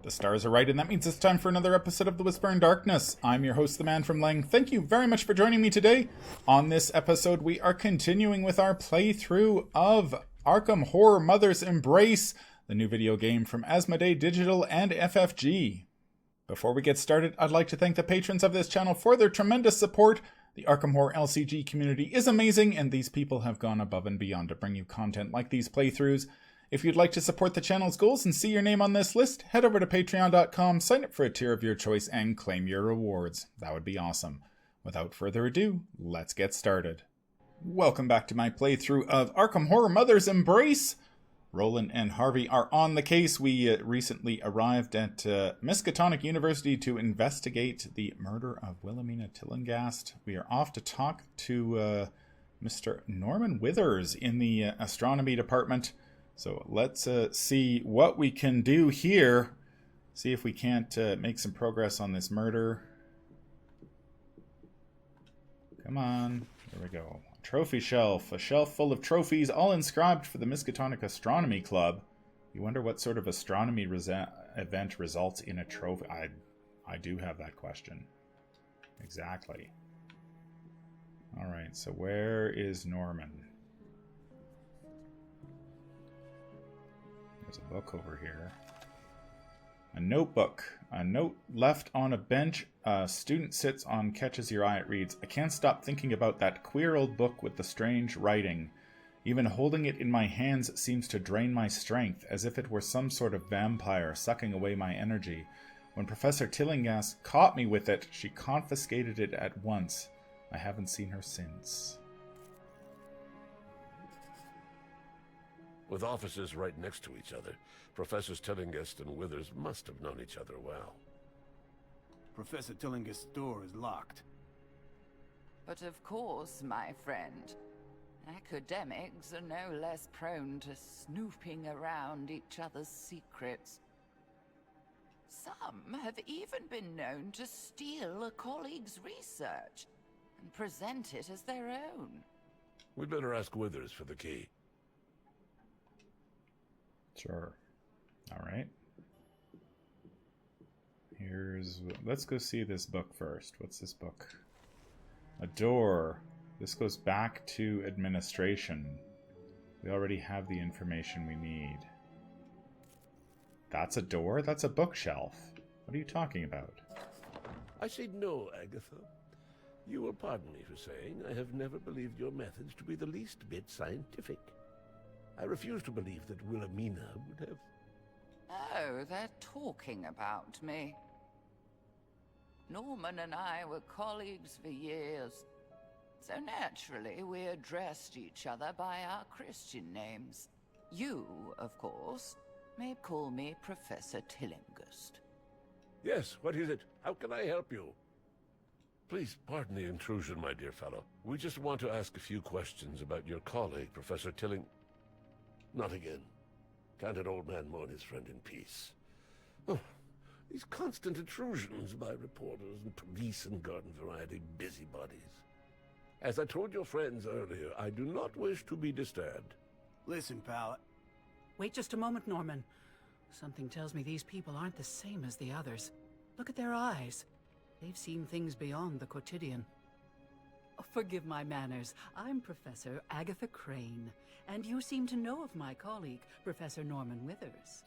The stars are right, and that means it's time for another episode of The Whisper in Darkness. I'm your host, the Man from Lang. Thank you very much for joining me today. On this episode, we are continuing with our playthrough of Arkham Horror Mother's Embrace, the new video game from Asmodee Digital and FFG. Before we get started, I'd like to thank the patrons of this channel for their tremendous support. The Arkham Horror LCG community is amazing, and these people have gone above and beyond to bring you content like these playthroughs. If you'd like to support the channel's goals and see your name on this list, head over to patreon.com, sign up for a tier of your choice, and claim your rewards. That would be awesome. Without further ado, let's get started. Welcome back to my playthrough of Arkham Horror Mother's Embrace. Roland and Harvey are on the case. We recently arrived at Miskatonic University to investigate the murder of Wilhelmina Tillinghast. We are off to talk to Mr. Norman Withers in the astronomy department. So let's see what we can do here. See if we can't make some progress on this murder. Come on. There we go. Trophy shelf. A shelf full of trophies, all inscribed for the Miskatonic Astronomy Club. You wonder what sort of astronomy event results in a trophy. I do have that question. Exactly. Alright, so where is Norman? There's a book over here. A notebook. A note left on a bench. A student sits on, catches your eye. It reads, "I can't stop thinking about that queer old book with the strange writing. Even holding it in my hands seems to drain my strength, as if it were some sort of vampire sucking away my energy. When Professor Tillinghast caught me with it, she confiscated it at once. I haven't seen her since." With offices right next to each other, Professors Tillinghast and Withers must have known each other well. Professor Tillinghast's door is locked. But of course, my friend. Academics are no less prone to snooping around each other's secrets. Some have even been known to steal a colleague's research and present it as their own. We'd better ask Withers for the key. Sure. Alright. Let's go see this book first. What's this book? A door. This goes back to administration. We already have the information we need. That's a door? That's a bookshelf. What are you talking about? I say no, Agatha. You will pardon me for saying I have never believed your methods to be the least bit scientific. I refuse to believe that Wilhelmina would have... Oh, they're talking about me. Norman and I were colleagues for years, so naturally we addressed each other by our Christian names. You, of course, may call me Professor Tillinghast. Yes, what is it? How can I help you? Please pardon the intrusion, my dear fellow. We just want to ask a few questions about your colleague, Professor Tilling... Not again. Can't an old man mourn his friend in peace? Oh, these constant intrusions by reporters and police and garden variety busybodies. As I told your friends earlier, I do not wish to be disturbed. Listen, pal. Wait just a moment, Norman. Something tells me these people aren't the same as the others. Look at their eyes. They've seen things beyond the quotidian. Oh, forgive my manners. I'm Professor Agatha Crane, and you seem to know of my colleague, Professor Norman Withers.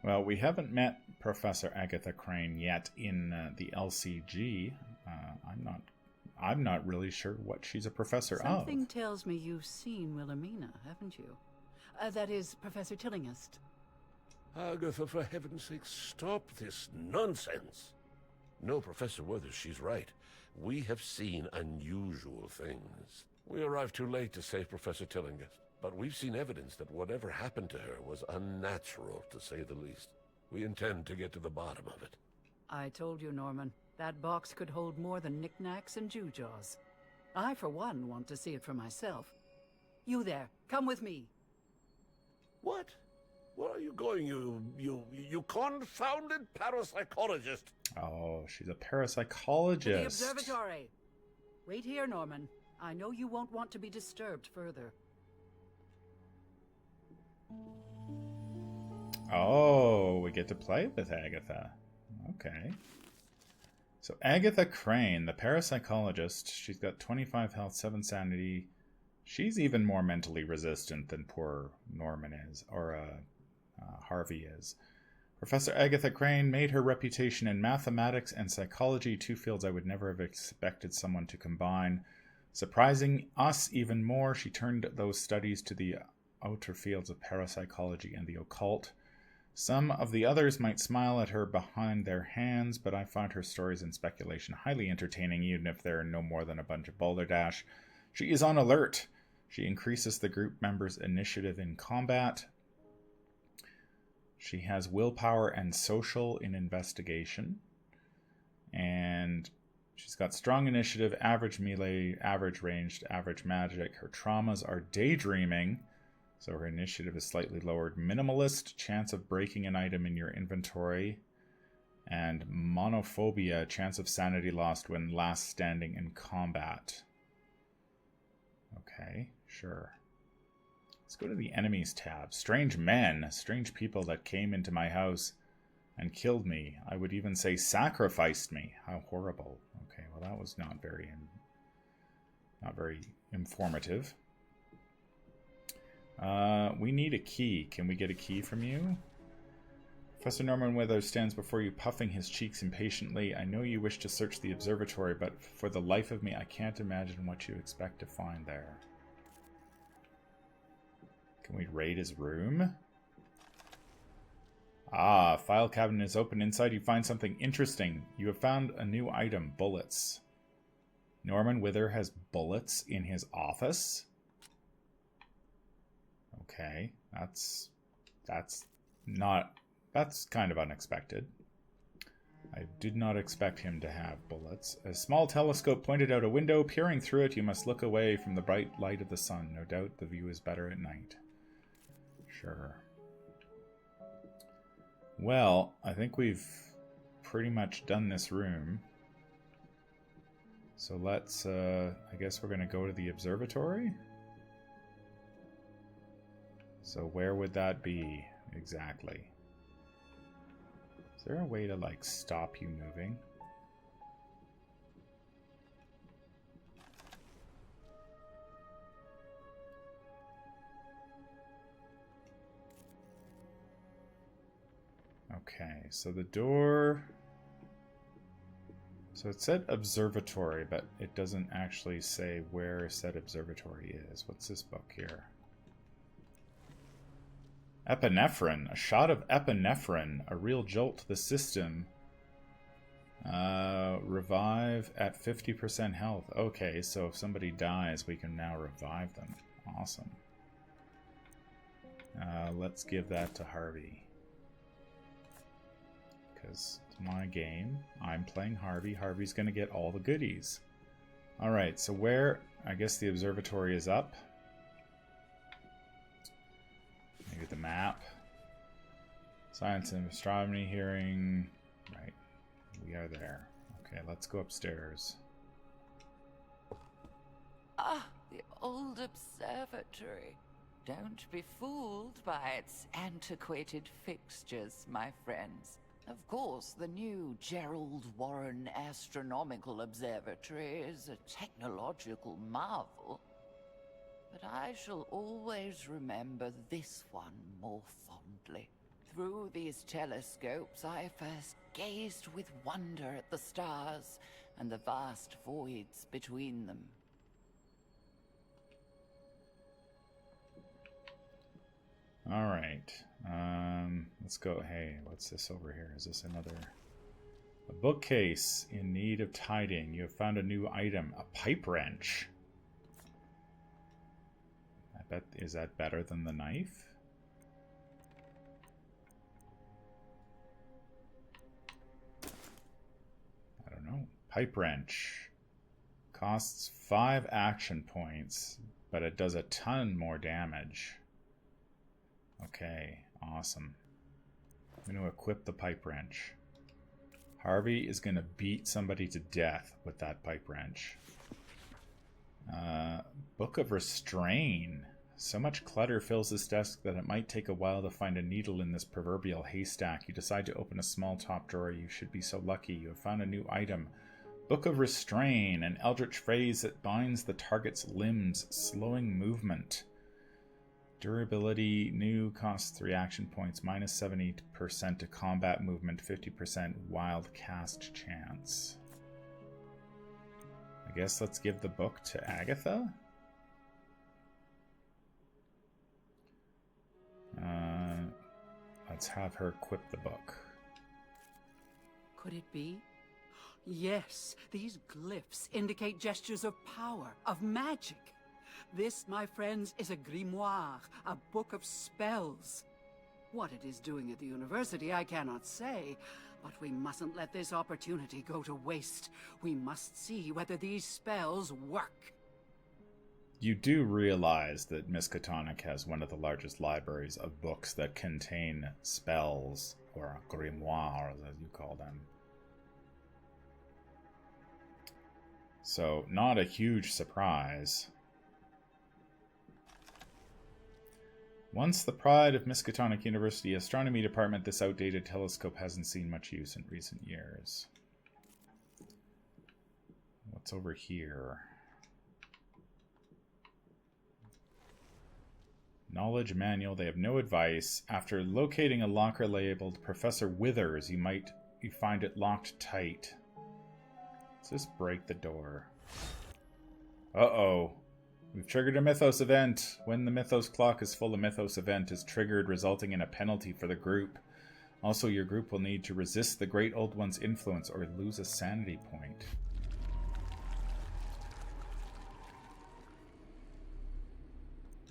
Well, we haven't met Professor Agatha Crane yet in the LCG. I'm not really sure what she's a professor of. Something tells me you've seen Wilhelmina, haven't you? That is, Professor Tillinghast. Agatha, for heaven's sake, stop this nonsense. No, Professor Withers, she's right. We have seen unusual things. We arrived too late to save Professor Tillinghast, but we've seen evidence that whatever happened to her was unnatural, to say the least. We intend to get to the bottom of it. I told you, Norman, that box could hold more than knickknacks and gewgaws. I, for one, want to see it for myself. You there, come with me. What? Where are you going, you confounded parapsychologist? Oh, she's a parapsychologist. To the observatory. Wait here, Norman. I know you won't want to be disturbed further. Oh, we get to play with Agatha. Okay. So Agatha Crane, the parapsychologist, she's got 25 health, 7 sanity. She's even more mentally resistant than poor Norman is, or Harvey is. Professor Agatha Crane made her reputation in mathematics and psychology, 2 fields I would never have expected someone to combine. Surprising us even more, she turned those studies to the outer fields of parapsychology and the occult. Some of the others might smile at her behind their hands, but I find her stories and speculation highly entertaining, even if they're no more than a bunch of balderdash. She is on alert. She increases the group members' initiative in combat. She has willpower and social in investigation. And she's got strong initiative, average melee, average ranged, average magic. Her traumas are daydreaming, so her initiative is slightly lowered. Minimalist, chance of breaking an item in your inventory. And monophobia, chance of sanity lost when last standing in combat. Okay, sure. Let's go to the enemies tab. Strange men, strange people that came into my house and killed me. I would even say sacrificed me. How horrible. Okay, well that was not very informative. We need a key. Can we get a key from you? Professor Norman Withers stands before you, puffing his cheeks impatiently. I know you wish to search the observatory, but for the life of me, I can't imagine what you expect to find there. Can we raid his room? Ah, file cabinet is open. Inside you find something interesting. You have found a new item, bullets. Norman Wither has bullets in his office? Okay, that's kind of unexpected. I did not expect him to have bullets. A small telescope pointed out a window. Peering through it, you must look away from the bright light of the sun. No doubt the view is better at night. Sure. Well, I think we've pretty much done this room. So let's, I guess we're going to go to the observatory. So where would that be exactly? Is there a way to, like, stop you moving? Okay, so the door... So it said observatory, but it doesn't actually say where said observatory is. What's this book here? Epinephrine. A shot of epinephrine. A real jolt to the system. Revive at 50% health. Okay, so if somebody dies, we can now revive them. Awesome. Let's give that to Harvey. Because it's my game. I'm playing Harvey. Harvey's going to get all the goodies. Alright, so where... I guess the observatory is up. Maybe the map. Science and astronomy hearing. Right. We are there. Okay, let's go upstairs. Ah, the old observatory. Don't be fooled by its antiquated fixtures, my friends. Of course, the new Gerald Warren Astronomical Observatory is a technological marvel. But I shall always remember this one more fondly. Through these telescopes, I first gazed with wonder at the stars and the vast voids between them. All right. Let's go. Hey, what's this over here? Is this another... A bookcase in need of tidying. You have found a new item. A pipe wrench. I bet... Is that better than the knife? I don't know. Pipe wrench. Costs 5 action points, but it does a ton more damage. Okay, awesome. I'm going to equip the pipe wrench. Harvey is going to beat somebody to death with that pipe wrench. Book of Restrain. So much clutter fills this desk that it might take a while to find a needle in this proverbial haystack. You decide to open a small top drawer. You should be so lucky. You have found a new item. Book of Restrain, an eldritch phrase that binds the target's limbs, slowing movement. Durability, new, costs 3 action points, minus 70% to combat movement, 50% wild cast chance. I guess let's give the book to Agatha? Let's have her equip the book. Could it be? Yes, these glyphs indicate gestures of power, of magic. This, my friends, is a grimoire, a book of spells. What it is doing at the university, I cannot say, but we mustn't let this opportunity go to waste. We must see whether these spells work. You do realize that Miskatonic has one of the largest libraries of books that contain spells, or grimoires, as you call them. So, not a huge surprise. Once the pride of Miskatonic University Astronomy Department, this outdated telescope hasn't seen much use in recent years. What's over here? Knowledge manual. They have no advice. After locating a locker labeled Professor Withers, you find it locked tight. Let's just break the door. Uh-oh. We've triggered a Mythos event. When the Mythos clock is full, a Mythos event is triggered, resulting in a penalty for the group. Also, your group will need to resist the Great Old One's influence or lose a sanity point.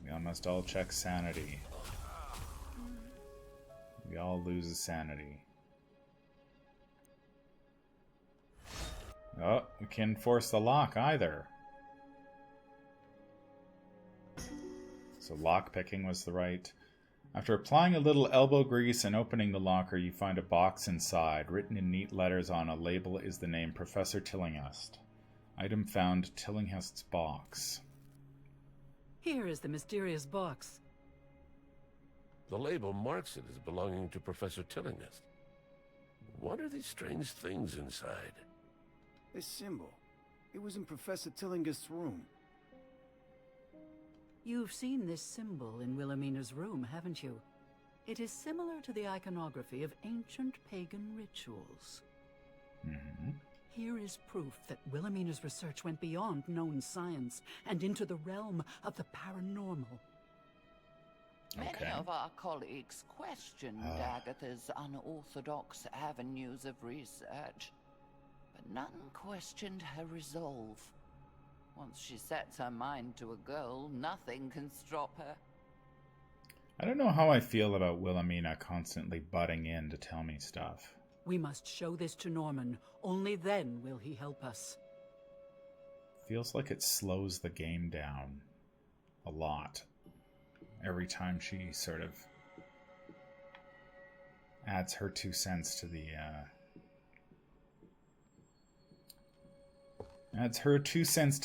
We must all check sanity. We all lose a sanity. Oh, we can't force the lock either. So lockpicking was the right. After applying a little elbow grease and opening the locker, you find a box inside. Written in neat letters on a label is the name Professor Tillinghast. Item found, Tillinghast's box. Here is the mysterious box. The label marks it as belonging to Professor Tillinghast. What are these strange things inside? This symbol. It was in Professor Tillinghast's room. You've seen this symbol in Wilhelmina's room, haven't you? It is similar to the iconography of ancient pagan rituals. Mm-hmm. Here is proof that Wilhelmina's research went beyond known science and into the realm of the paranormal. Many of our colleagues questioned Agatha's unorthodox avenues of research, but none questioned her resolve. Once she sets her mind to a goal, nothing can stop her. I don't know how I feel about Wilhelmina constantly butting in to tell me stuff. We must show this to Norman. Only then will he help us. Feels like it slows the game down a lot. Every time she sort of adds her 2 cents to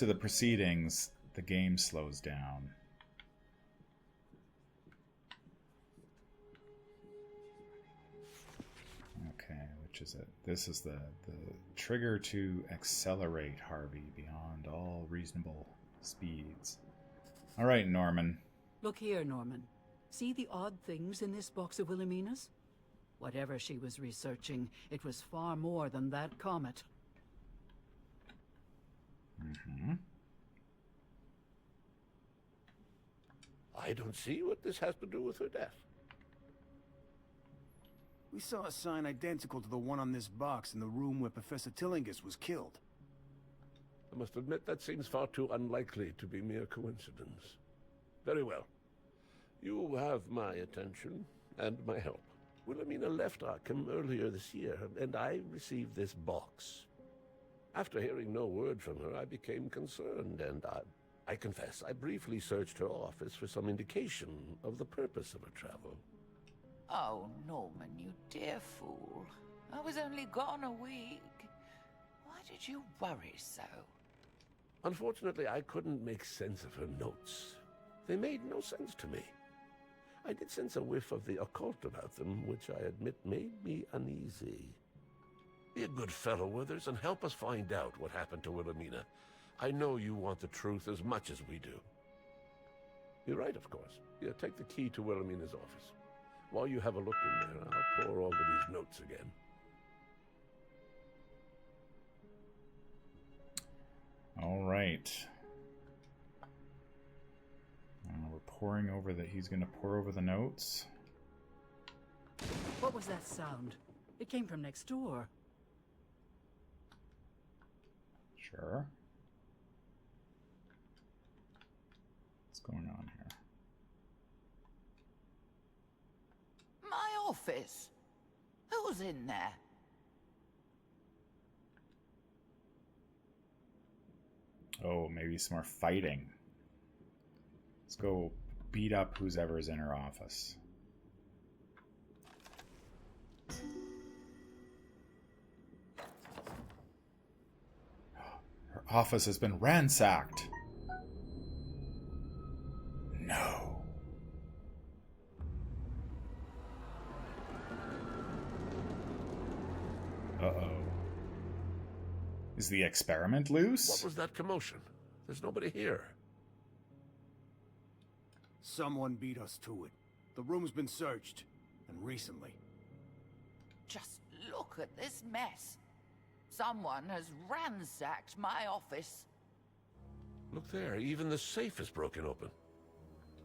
the proceedings, the game slows down. Okay, which is it? This is the trigger to accelerate Harvey beyond all reasonable speeds. All right, Norman. Look here, Norman. See the odd things in this box of Wilhelmina's? Whatever she was researching, it was far more than that comet. Mm-hmm. I don't see what this has to do with her death. We saw a sign identical to the one on this box in the room where Professor Tillinghast was killed. I must admit that seems far too unlikely to be mere coincidence. Very well. You have my attention and my help. Wilhelmina left Arkham earlier this year, and I received this box. After hearing no word from her, I became concerned, and I confess, I briefly searched her office for some indication of the purpose of her travel. Oh, Norman, you dear fool. I was only gone a week. Why did you worry so? Unfortunately, I couldn't make sense of her notes. They made no sense to me. I did sense a whiff of the occult about them, which I admit made me uneasy. Be a good fellow, Withers, and help us find out what happened to Wilhelmina. I know you want the truth as much as we do. You're right, of course. Yeah, take the key to Wilhelmina's office. While you have a look in there, I'll pour over these notes again. All right. We're pouring over that. He's going to pour over the notes. What was that sound? It came from next door. Sure. What's going on here? My office. Who's in there? Oh, maybe some more fighting. Let's go beat up who's ever's in her office. Her office has been ransacked. No. Uh-oh. Is the experiment loose? What was that commotion? There's nobody here. Someone beat us to it. The room's been searched, and recently. Just look at this mess. Someone has ransacked my office. Look there, even the safe is broken open.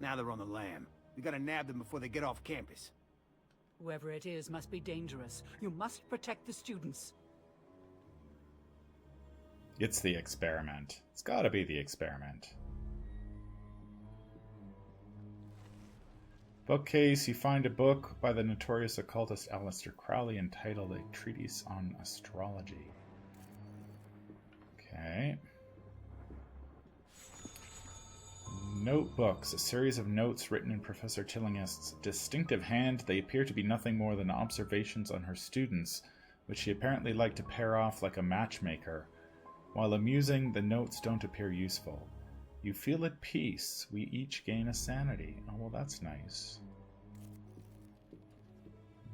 Now they're on the lam. We gotta nab them before they get off campus. Whoever it is must be dangerous. You must protect the students. It's the experiment. It's gotta be the experiment. Bookcase, you find a book by the notorious occultist Aleister Crowley entitled A Treatise on Astrology. Okay. Notebooks, a series of notes written in Professor Tillingist's distinctive hand. They appear to be nothing more than observations on her students, which she apparently liked to pair off like a matchmaker. While amusing, the notes don't appear useful. You feel at peace. We each gain a sanity. Oh, well, that's nice.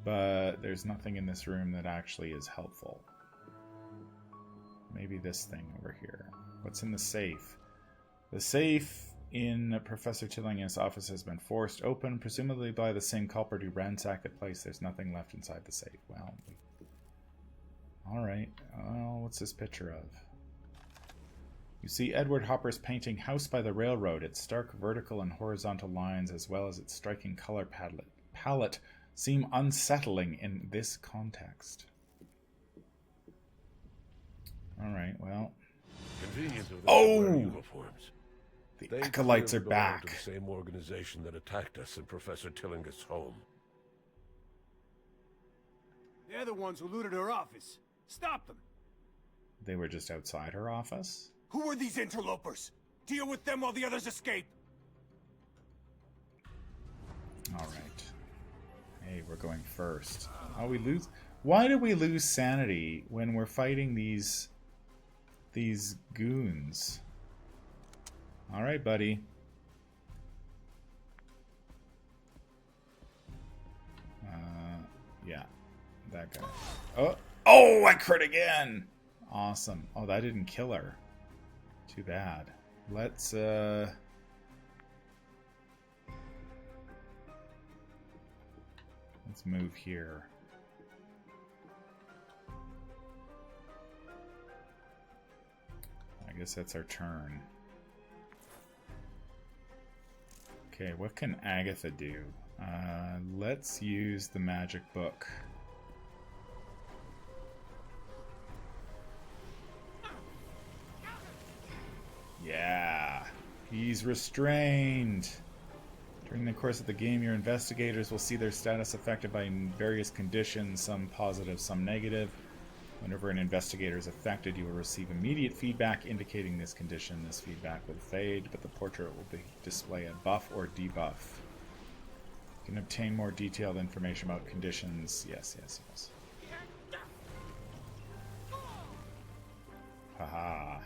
But there's nothing in this room that actually is helpful. Maybe this thing over here. What's in the safe? The safe in Professor Tillingist's office has been forced open, presumably by the same culprit who ransacked the place. There's nothing left inside the safe. Well, alright. Oh, what's this picture of? You see Edward Hopper's painting House by the Railroad. Its stark vertical and horizontal lines, as well as its striking color palette, seem unsettling in this context. Alright, well. Convenient of them Oh! to wear uniforms. The They acolytes are clearly belong to back. the same organization that attacked us in Professor Tillingist's home. They're the ones who looted her office. Stop them! They were just outside her office? Who are these interlopers? Deal with them while the others escape! Alright. Hey, we're going first. Oh, we lose... Why do we lose sanity when we're fighting these goons? Alright, buddy. Yeah. That guy. Oh! Oh, I crit again! Awesome. Oh, that didn't kill her. Too bad. Let's move here. I guess that's our turn. Okay, what can Agatha do? Let's use the magic book. Yeah, he's restrained. During the course of the game, your investigators will see their status affected by various conditions, some positive, some negative. Whenever an investigator is affected, you will receive immediate feedback indicating this condition. This feedback will fade, but the portrait will display a buff or debuff. You can obtain more detailed information about conditions. Yes, yes, yes. Haha.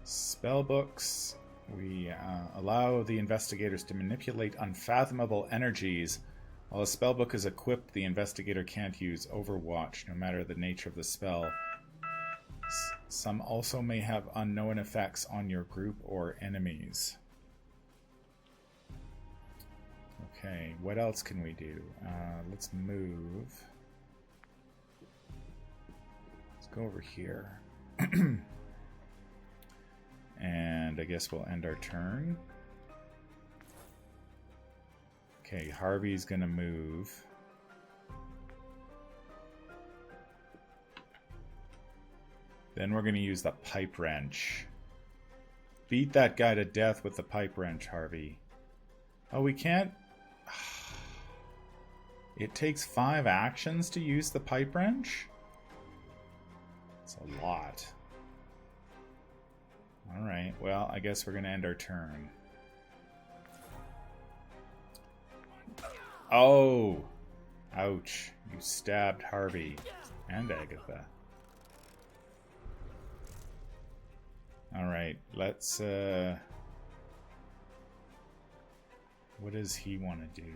Spell books. We allow the investigators to manipulate unfathomable energies. While a spellbook is equipped, the investigator can't use Overwatch, no matter the nature of the spell. Some also may have unknown effects on your group or enemies. Okay, what else can we do? Let's move. Let's go over here. And I guess we'll end our turn. Okay, Harvey's gonna move. Then we're gonna use the pipe wrench. Beat that guy to death with the pipe wrench, Harvey. Oh, we can't... It takes 5 actions to use the pipe wrench? It's a lot. Alright, well, I guess we're going to end our turn. Oh! Ouch. You stabbed Harvey. And Agatha. Alright, let's, what does he want to do?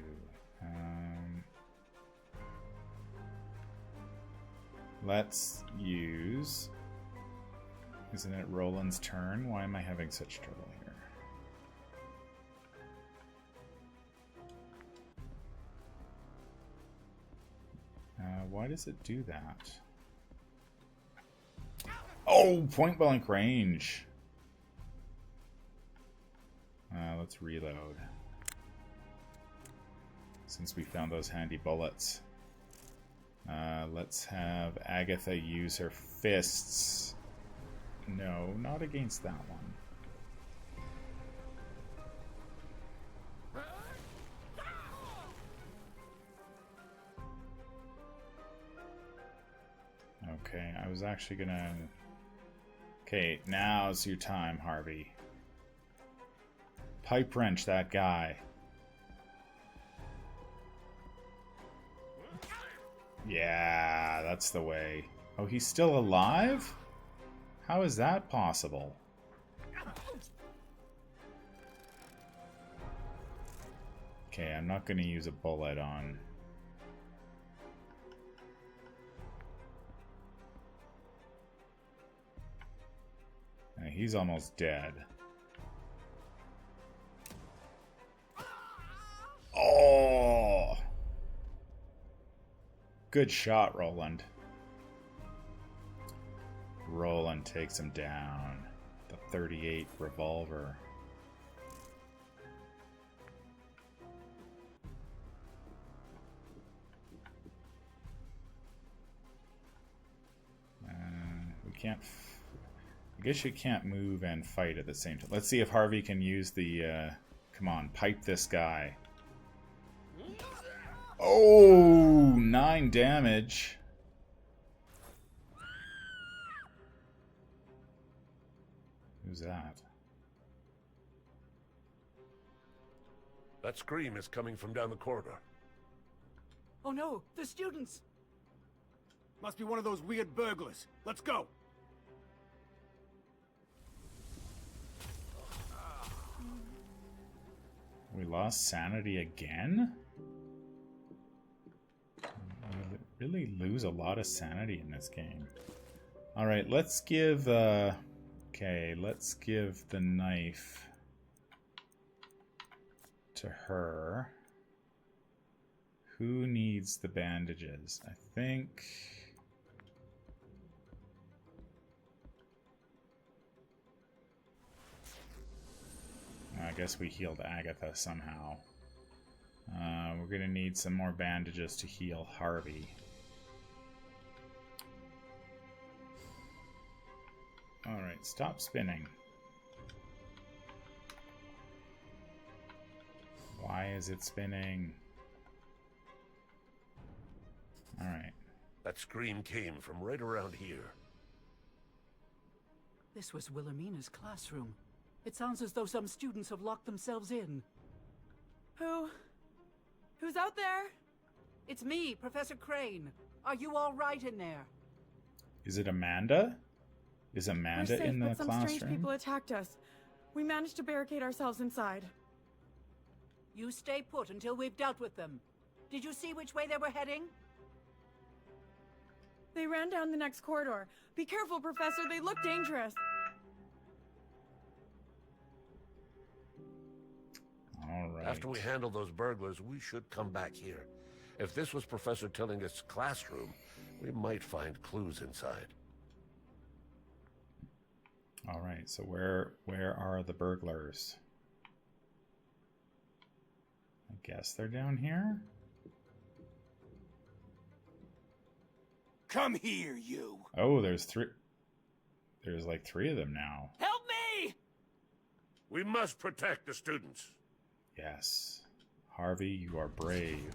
Let's use... Isn't it Roland's turn? Why am I having such trouble here? Why does it do that? Oh! Point blank range! Let's reload. Since we found those handy bullets. Let's have Agatha use her fists. No, not against that one. Okay, I was actually gonna... Okay, now's your time, Harvey. Pipe wrench that guy. Yeah, that's the way. Oh, he's still alive? How is that possible? Okay, I'm not going to use a bullet on... He's almost dead. Oh! Good shot, Roland. Roland takes him down. The 38 revolver. We can't... I guess you can't move and fight at the same time. Let's see if Harvey can use the... come on, pipe this guy. Oh! 9 damage. Who's that? That scream is coming from down the corridor. Oh no, the students! Must be one of those weird burglars. Let's go! We lost sanity again? We really lose a lot of sanity in this game. Alright, let's give... Okay, let's give the knife to her. Who needs the bandages? I think... I guess we healed Agatha somehow. We're gonna need some more bandages to heal Harvey. Alright, stop spinning. Why is it spinning? Alright. That scream came from right around here. This was Wilhelmina's classroom. It sounds as though some students have locked themselves in. Who's out there? It's me, Professor Crane. Are you all right in there? Is it Amanda? Is Amanda We're safe, in the but some classroom? strange people attacked us. We managed to barricade ourselves inside. You stay put until we've dealt with them. Did you see which way they were heading? They ran down the next corridor. Be careful, Professor. They look dangerous. All right. After we handle those burglars, we should come back here. If this was Professor Tillinghast's classroom, we might find clues inside. All right, so where are the burglars? I guess they're down here? Come here, you! Oh, there's three. There's like three of them now. Help me! We must protect the students. Yes. Harvey, you are brave.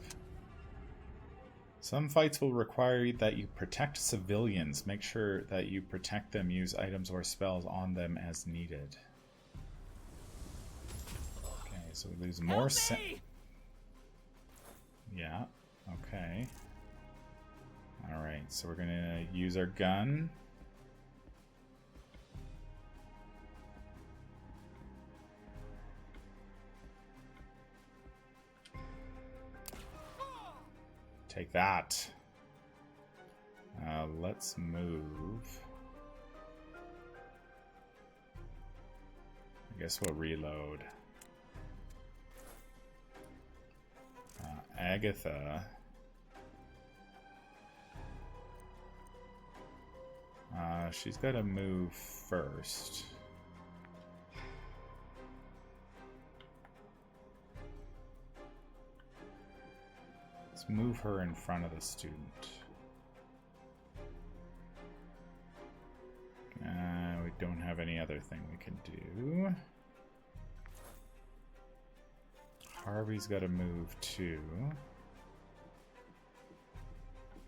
Some fights will require that you protect civilians. Make sure that you protect them. Use items or spells on them as needed. Okay, so we lose more. Yeah. Okay. All right. So we're gonna use our gun. Take that. Let's move. I guess we'll reload. Agatha. She's got to move first. Let's move her in front of the student. We don't have any other thing we can do. Harvey's got to move too.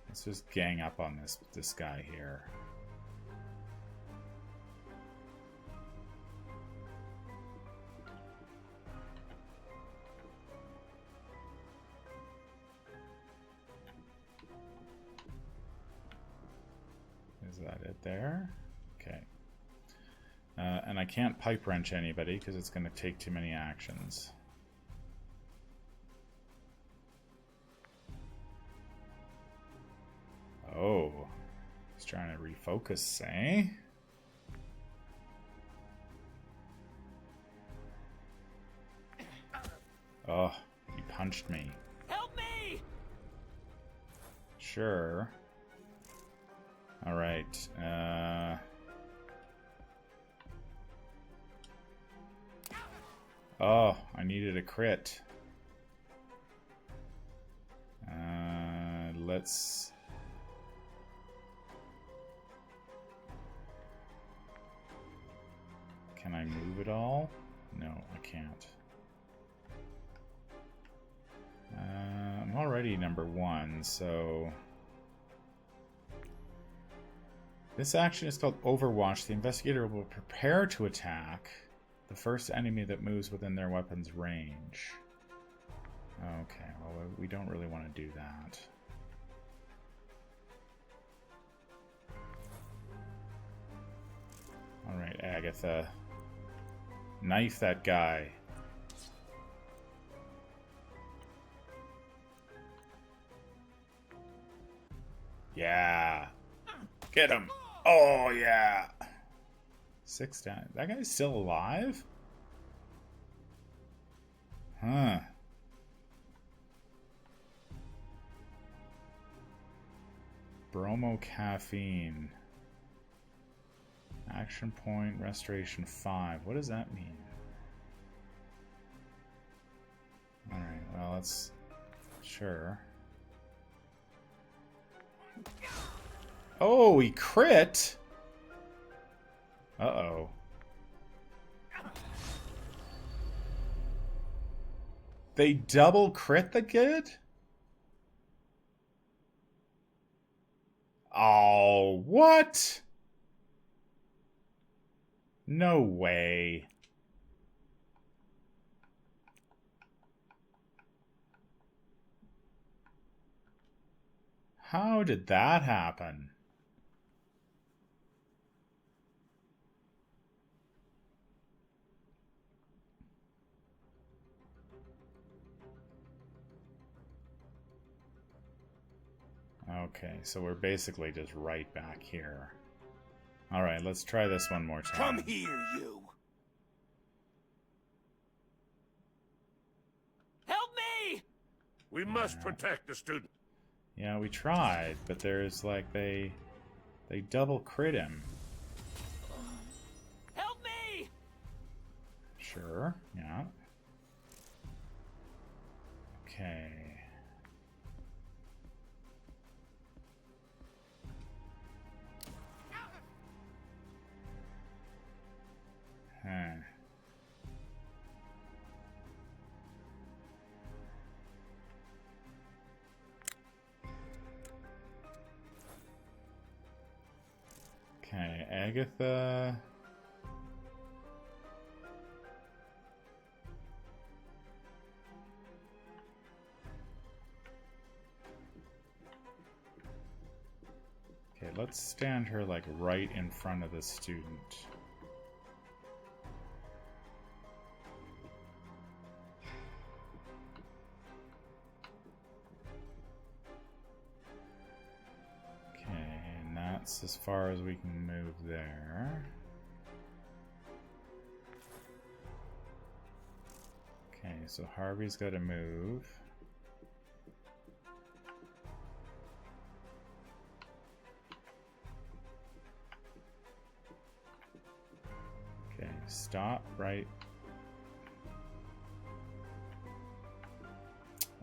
Let's just gang up on this guy here. Is that it there? Okay. And I can't pipe wrench anybody because it's going to take too many actions. Oh, he's trying to refocus, eh? Oh, he punched me. Help me! Sure. All right. Oh, I needed a crit. Let's... Can I move it all? No, I can't. I'm already number 1, so... This action is called Overwatch. The investigator will prepare to attack the first enemy that moves within their weapon's range. Okay, well, we don't really want to do that. Alright, Agatha. Knife that guy. Yeah. Get him. Oh, yeah. 6 down. That guy's still alive? Huh. Bromocaffeine. Action point, restoration 5. What does that mean? Alright, well, let's... Sure. Oh, he crit! Uh-oh. They double crit the kid? Oh, what? No way. How did that happen? Okay, so we're basically just right back here. Alright, let's try this one more time. Come here, you! Help me! We must protect the student. Yeah, we tried, but there's like they double crit him. Help me! Sure, yeah. Okay. Huh. Okay, Agatha. Okay, let's stand her like right in front of the student. That's as far as we can move there. Okay, so Harvey's got to move. Okay, stop right.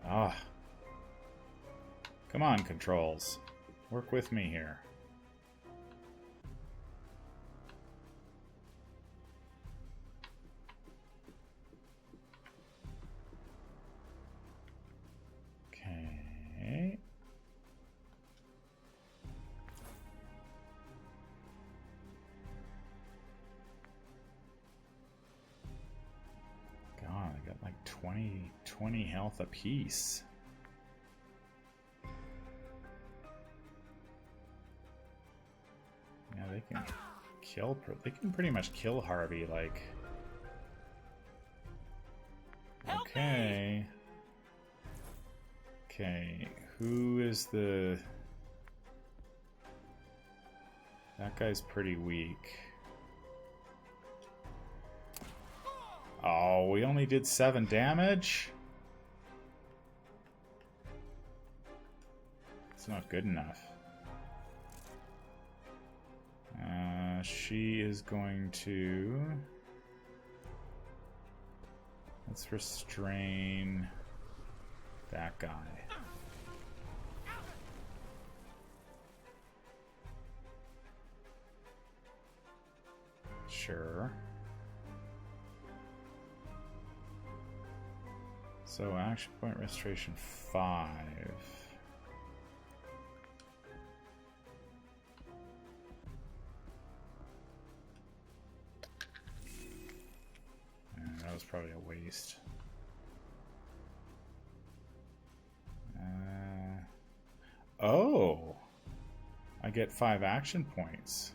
Ah. Come on, controls. Work with me here. Okay. God, I got like 20 health apiece. Yeah, they can kill. They can pretty much kill Harvey. Like, okay, okay. Who is the? That guy's pretty weak. Oh, we only did 7 damage. It's not good enough. She is going to... Let's restrain that guy. Sure. So action point restoration 5. That was probably a waste. Oh! I get 5 action points.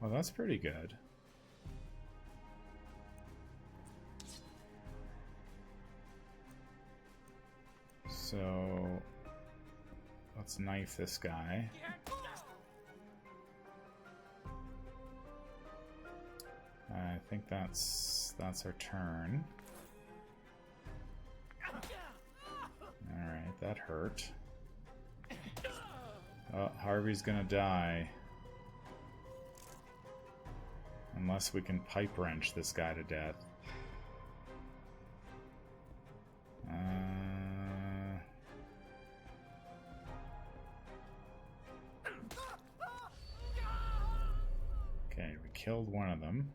Well, that's pretty good. So, let's knife this guy. I think that's our turn. Alright, that hurt. Oh, Harvey's gonna die. Unless we can pipe wrench this guy to death. Okay, we killed one of them.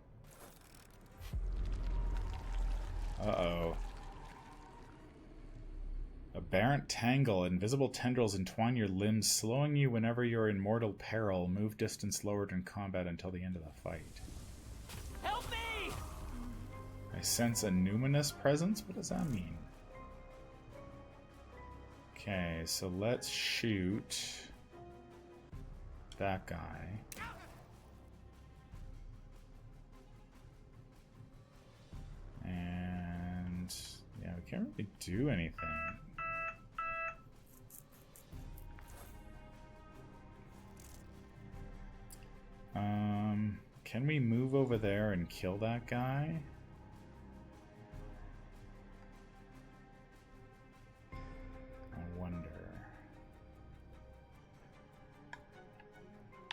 Uh-oh. Aberrant tangle. Invisible tendrils entwine your limbs, slowing you whenever you're in mortal peril. Move distance lowered in combat until the end of the fight. Help me! I sense a numinous presence? What does that mean? Okay, so let's shoot that guy. And yeah, we can't really do anything. Can we move over there and kill that guy? I wonder.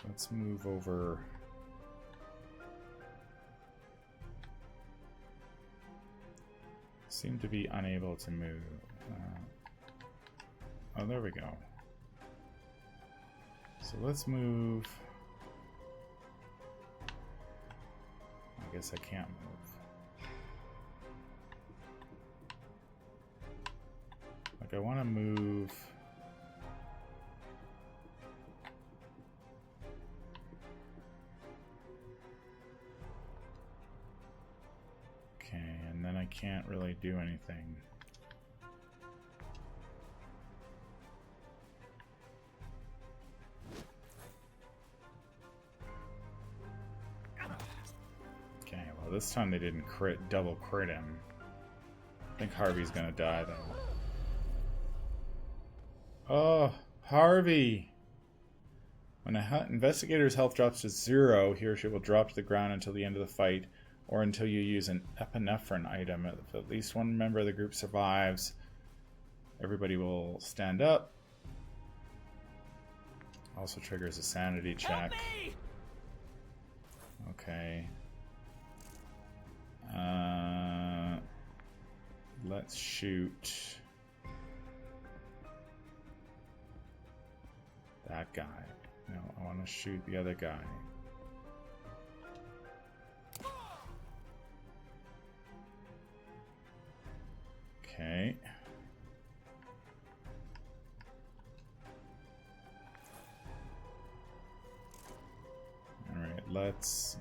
Let's move over. Seem to be unable to move. Oh, there we go. So let's move. I guess I can't move. Like, I want to move. Okay, and then I can't really do anything. This time they didn't double crit him. I think Harvey's gonna die though. Oh, Harvey! When an investigator's health drops to 0, he or she will drop to the ground until the end of the fight, or until you use an epinephrine item. If at least one member of the group survives, everybody will stand up. Also triggers a sanity check. Okay. Let's shoot that guy. No, I want to shoot the other guy. Okay. All right, let's...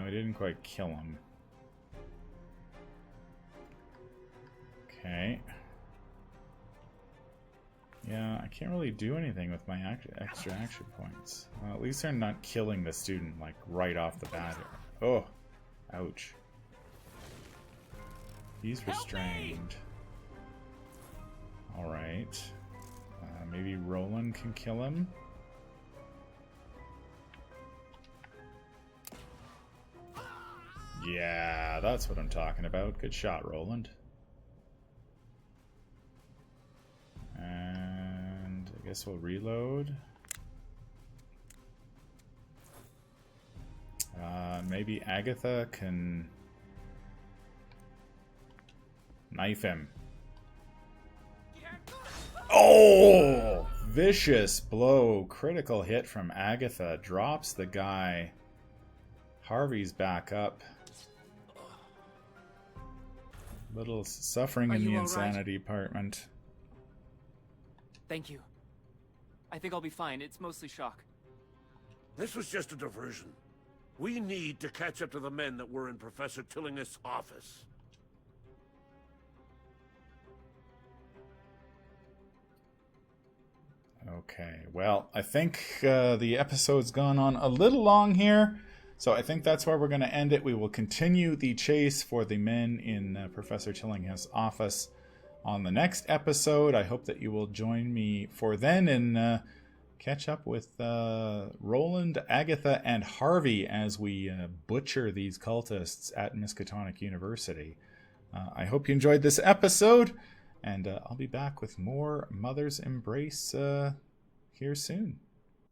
we didn't quite kill him. Okay. Yeah, I can't really do anything with my extra action points. Well, at least they're not killing the student, like, right off the bat here. Oh! Ouch. He's restrained. Alright. Maybe Roland can kill him? Yeah, that's what I'm talking about. Good shot, Roland. And I guess we'll reload. Maybe Agatha can knife him. Oh! Vicious blow. Critical hit from Agatha. Drops the guy. Harvey's back up. Little suffering in the insanity department. Thank you. I think I'll be fine. It's mostly shock. This was just a diversion. We need to catch up to the men that were in Professor Tillinghast's office. Okay, well, I think the episode's gone on a little long here, so I think that's where we're going to end it. We will continue the chase for the men in Professor Tillinghast's office on the next episode. I hope that you will join me for then and catch up with Roland, Agatha, and Harvey as we butcher these cultists at Miskatonic University. I hope you enjoyed this episode, and I'll be back with more Mother's Embrace here soon.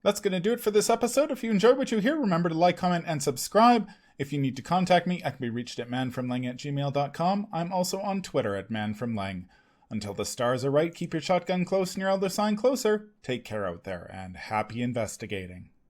That's going to do it for this episode. If you enjoyed what you hear, remember to like, comment, and subscribe. If you need to contact me, I can be reached at manfromlang@gmail.com. I'm also on Twitter at manfromlang. Until the stars are right, keep your shotgun close and your elder sign closer. Take care out there, and happy investigating.